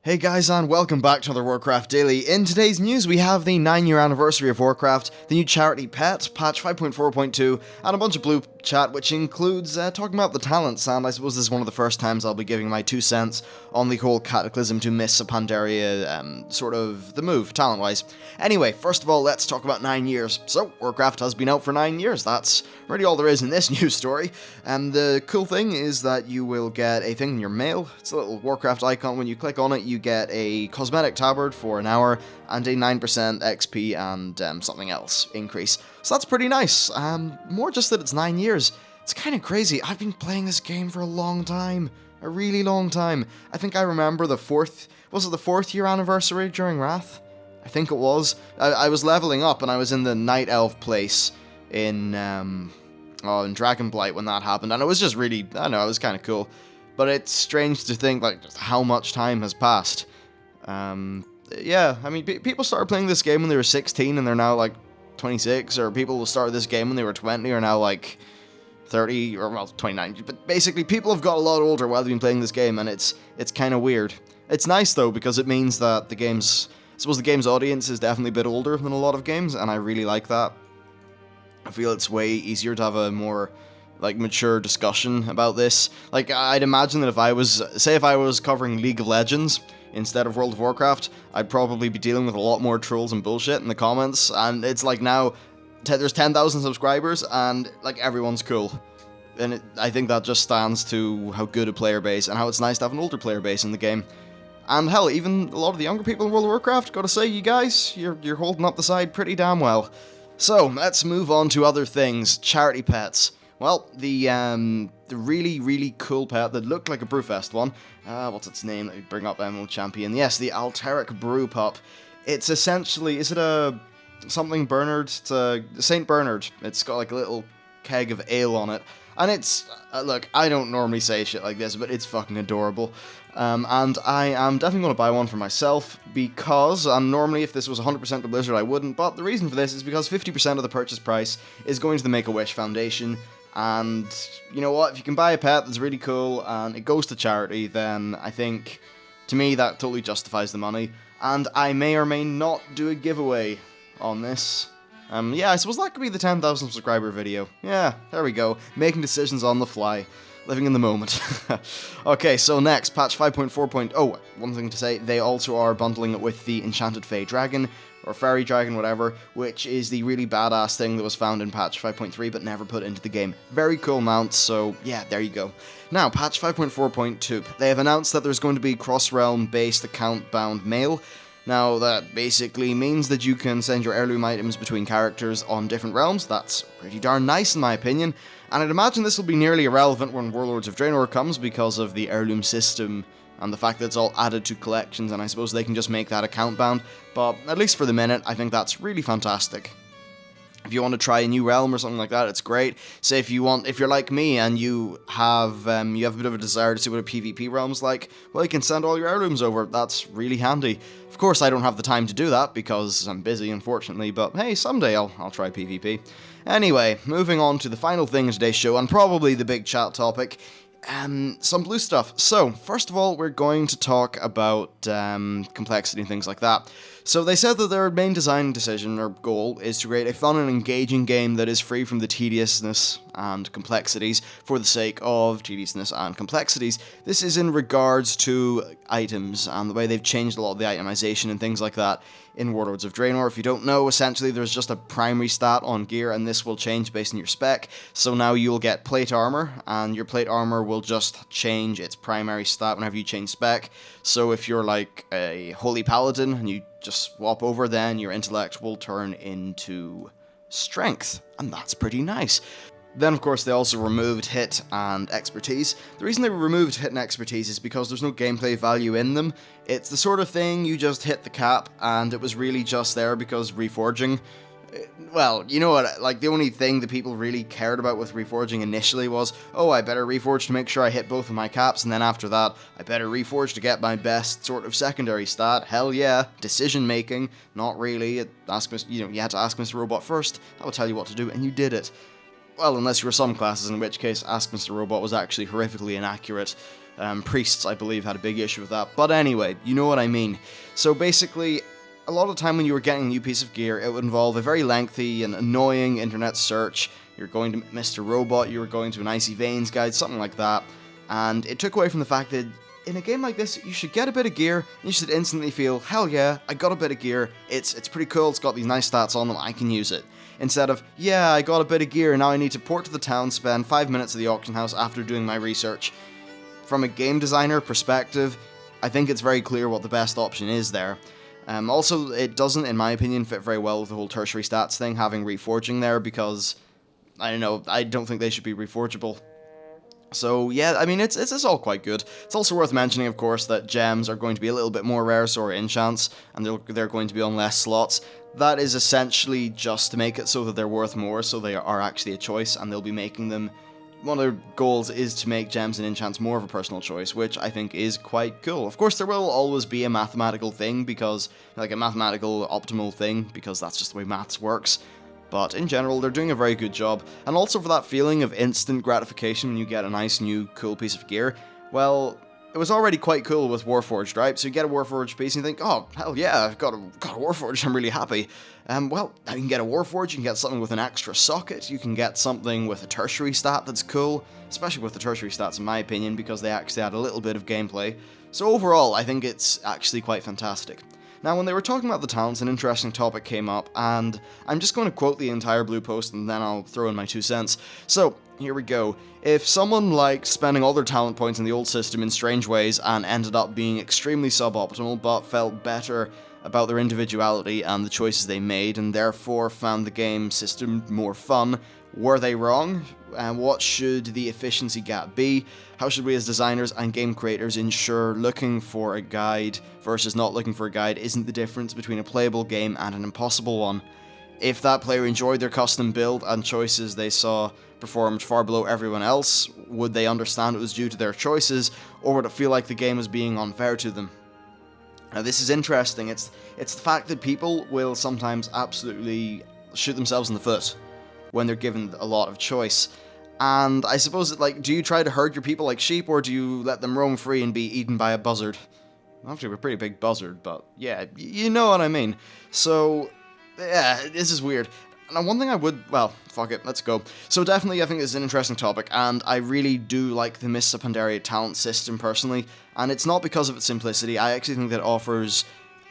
Hey guys, and welcome back to another Warcraft Daily. In today's news, we have the 9-year anniversary of Warcraft, the new charity pet, patch 5.4.2, and a bunch of blue chat, which includes talking about the talents, and I suppose this is one of the first times I'll be giving my 2 cents on the whole Cataclysm to Miss Pandaria, sort of the move, talent-wise. Anyway, first of all, let's talk about 9 years. So, Warcraft has been out for 9 years, that's really all there is in this news story. And the cool thing is that you will get a thing in your mail. It's a little Warcraft icon. When you click on it, you get a cosmetic tabard for an hour and a 9% XP and something else increase. So that's pretty nice. More just that it's 9 years. It's kind of crazy. I've been playing this game for a long time. A really long time. I think I remember the 4th year anniversary during Wrath? I think it was. I was leveling up and I was in the Night Elf place in Dragonblight when that happened, and it was just really, I don't know, it was kind of cool. But it's strange to think, like, just how much time has passed. Yeah, I mean, people started playing this game when they were 16 and they're now, like, 26, or people who started this game when they were 20 are now, like, 30, or, well, 29. But basically, people have got a lot older while they've been playing this game, and it's kind of weird. It's nice, though, because it means that I suppose the game's audience is definitely a bit older than a lot of games, and I really like that. I feel it's way easier to have a more, like, mature discussion about this. Like, I'd imagine that if I was covering League of Legends instead of World of Warcraft, I'd probably be dealing with a lot more trolls and bullshit in the comments, and it's like now, there's 10,000 subscribers, and, like, everyone's cool. And I think that just stands to how good a player base, and how it's nice to have an older player base in the game. And hell, even a lot of the younger people in World of Warcraft, gotta say, you guys, you're holding up the side pretty damn well. So, let's move on to other things. Charity pets. Well, the really, really cool pet that looked like a Brewfest one. What's its name? Let me bring up Emerald Champion. Yes, the Alteric Brew Pup. It's essentially, is it a something Bernard? It's a St. Bernard. It's got like a little keg of ale on it. And it's, look, I don't normally say shit like this, but it's fucking adorable. And I am definitely going to buy one for myself, because normally if this was 100% to Blizzard I wouldn't, but the reason for this is because 50% of the purchase price is going to the Make-A-Wish Foundation, and you know what, if you can buy a pet that's really cool and it goes to charity, then I think, to me, that totally justifies the money, and I may or may not do a giveaway on this. Yeah, I suppose that could be the 10,000 subscriber video. Yeah, there we go, making decisions on the fly. Living in the moment. Okay, so next, patch 5.4. One thing to say, they also are bundling it with the Enchanted Fey Dragon, or Fairy Dragon, whatever, which is the really badass thing that was found in patch 5.3 but never put into the game. Very cool mount, so yeah, there you go. Now, patch 5.4.2. They have announced that there's going to be cross-realm based account-bound mail. Now, that basically means that you can send your heirloom items between characters on different realms. That's pretty darn nice in my opinion. And I'd imagine this will be nearly irrelevant when Warlords of Draenor comes because of the heirloom system and the fact that it's all added to collections, and I suppose they can just make that account bound. But at least for the minute, I think that's really fantastic. If you want to try a new realm or something like that, it's great. Say if you're like me and you have a bit of a desire to see what a PvP realm's like, well, you can send all your heirlooms over. That's really handy. Of course, I don't have the time to do that because I'm busy, unfortunately, but hey, someday I'll try PvP. Anyway, moving on to the final thing in today's show, and probably the big chat topic, some blue stuff. So, first of all, we're going to talk about complexity and things like that. So they said that their main design decision or goal is to create a fun and engaging game that is free from the tediousness and complexities for the sake of tediousness and complexities. This is in regards to items and the way they've changed a lot of the itemization and things like that in Warlords of Draenor. If you don't know, essentially there's just a primary stat on gear, and this will change based on your spec. So now you'll get plate armor, and your plate armor will just change its primary stat whenever you change spec. So if you're like a holy paladin and you just swap over, then your intellect will turn into strength, and that's pretty nice. Then, of course, they also removed hit and expertise. The reason they removed hit and expertise is because there's no gameplay value in them. It's the sort of thing you just hit the cap, and it was really just there because reforging. Well, you know what, like, the only thing that people really cared about with reforging initially was, oh, I better reforge to make sure I hit both of my caps, and then after that, I better reforge to get my best sort of secondary stat. Hell yeah. Decision making, not really. You had to ask Mr. Robot first. That will tell you what to do, and you did it. Well, unless you were some classes, in which case Ask Mr. Robot was actually horrifically inaccurate. Priests, I believe, had a big issue with that. But anyway, you know what I mean. So basically, a lot of the time when you were getting a new piece of gear, it would involve a very lengthy and annoying internet search. You're going to Mr. Robot, you were going to an Icy Veins guide, something like that. And it took away from the fact that in a game like this, you should get a bit of gear, and you should instantly feel, hell yeah, I got a bit of gear, it's pretty cool, it's got these nice stats on them, I can use it. Instead of, yeah, I got a bit of gear, now I need to port to the town, spend 5 minutes at the auction house after doing my research. From a game designer perspective, I think it's very clear what the best option is there. Also, it doesn't, in my opinion, fit very well with the whole tertiary stats thing, having reforging there, because, I don't know, I don't think they should be reforgeable. So yeah, I mean, it's all quite good. It's also worth mentioning, of course, that gems are going to be a little bit more rare, so are enchants, and they're going to be on less slots. That is essentially just to make it so that they're worth more, so they are actually a choice, and they'll be making them... One of their goals is to make gems and enchants more of a personal choice, which I think is quite cool. Of course, there will always be a mathematical thing, because... like, a mathematical optimal thing, because that's just the way maths works. But in general, they're doing a very good job, and also for that feeling of instant gratification when you get a nice new cool piece of gear, well, it was already quite cool with Warforged, right? So you get a Warforged piece and you think, oh, hell yeah, I've got a Warforged, I'm really happy. Well, you can get a Warforged, you can get something with an extra socket, you can get something with a tertiary stat that's cool, especially with the tertiary stats in my opinion, because they actually add a little bit of gameplay. So overall, I think it's actually quite fantastic. Now, when they were talking about the talents, an interesting topic came up, and I'm just going to quote the entire blue post and then I'll throw in my 2 cents. So, here we go. If someone liked spending all their talent points in the old system in strange ways and ended up being extremely suboptimal but felt better about their individuality and the choices they made and therefore found the game system more fun, were they wrong? And what should the efficiency gap be? How should we as designers and game creators ensure looking for a guide versus not looking for a guide isn't the difference between a playable game and an impossible one? If that player enjoyed their custom build and choices they saw performed far below everyone else, would they understand it was due to their choices, or would it feel like the game was being unfair to them? Now this is interesting, it's the fact that people will sometimes absolutely shoot themselves in the foot when they're given a lot of choice. And I suppose, do you try to herd your people like sheep, or do you let them roam free and be eaten by a buzzard? Actually, a pretty big buzzard, but yeah, you know what I mean. So, yeah, this is weird. Now, one thing I would... well, fuck it, let's go. So definitely, I think this is an interesting topic, and I really do like the Mists of Pandaria talent system, personally. And it's not because of its simplicity, I actually think that it offers,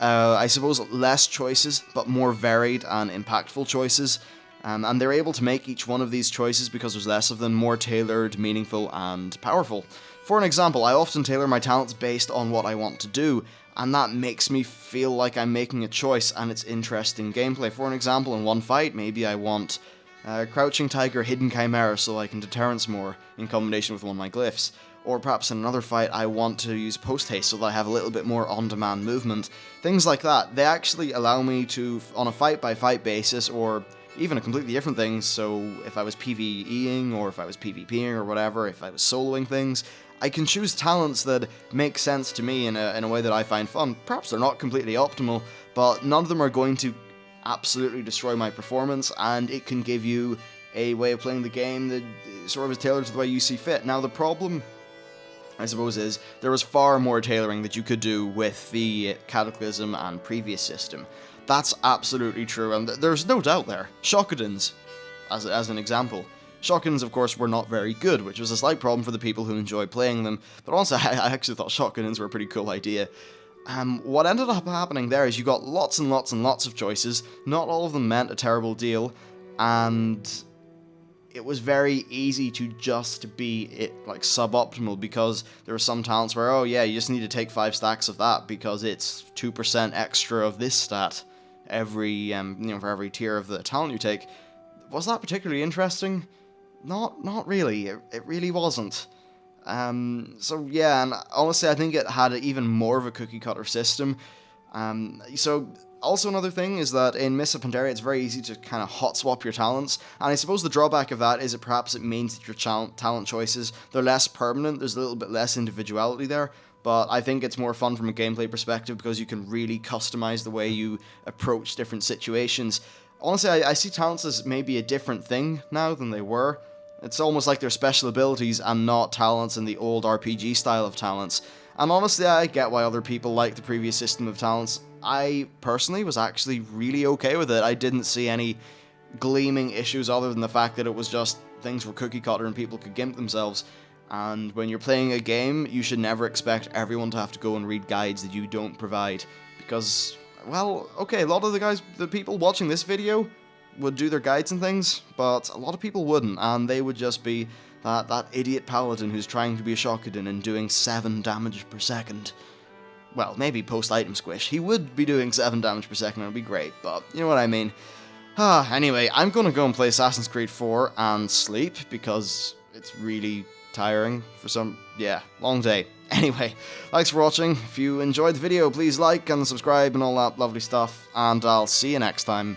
I suppose, less choices, but more varied and impactful choices. And they're able to make each one of these choices, because there's less of them, more tailored, meaningful, and powerful. For an example, I often tailor my talents based on what I want to do, and that makes me feel like I'm making a choice, and it's interesting gameplay. For an example, in one fight, maybe I want Crouching Tiger, Hidden Chimera, so I can deterrence more in combination with one of my glyphs. Or perhaps in another fight, I want to use Post Haste so that I have a little bit more on-demand movement. Things like that. They actually allow me to, on a fight-by-fight basis, or even a completely different thing, so if I was PvEing, or if I was PvPing, or whatever, if I was soloing things, I can choose talents that make sense to me in a way that I find fun. Perhaps they're not completely optimal, but none of them are going to absolutely destroy my performance, and it can give you a way of playing the game that sort of is tailored to the way you see fit. Now, the problem, I suppose, is there was far more tailoring that you could do with the Cataclysm and previous system. That's absolutely true, and there's no doubt there. Shockadins, as an example. Shockadins, of course, were not very good, which was a slight problem for the people who enjoy playing them, but also I actually thought Shockadins were a pretty cool idea. What ended up happening there is you got lots and lots and lots of choices, not all of them meant a terrible deal, and it was very easy to just be suboptimal, because there were some talents where, oh yeah, you just need to take 5 stacks of that because it's 2% extra of this stat every for every tier of the talent you take. Was that particularly interesting? Not really. It really wasn't. So yeah, and honestly, I think it had even more of a cookie cutter system. So also another thing is that in Mists of Pandaria, it's very easy to kind of hot swap your talents, and I suppose the drawback of that is that perhaps it means that your talent choices, they're less permanent, there's a little bit less individuality there, but I think it's more fun from a gameplay perspective because you can really customize the way you approach different situations. Honestly, I see talents as maybe a different thing now than they were. It's almost like they're special abilities and not talents in the old RPG style of talents. And honestly, I get why other people like the previous system of talents. I personally was actually really okay with it. I didn't see any gleaming issues other than the fact that it was just things were cookie cutter and people could gimp themselves. And when you're playing a game, you should never expect everyone to have to go and read guides that you don't provide. Because, well, okay, a lot of the people watching this video would do their guides and things, but a lot of people wouldn't, and they would just be that idiot paladin who's trying to be a Shokugin and doing 7 damage per second. Well, maybe post-item squish. He would be doing 7 damage per second, it would be great, but you know what I mean. Anyway, I'm gonna go and play Assassin's Creed 4 and sleep, because it's really tiring for some, long day. Anyway, thanks for watching. If you enjoyed the video, please like and subscribe and all that lovely stuff, and I'll see you next time.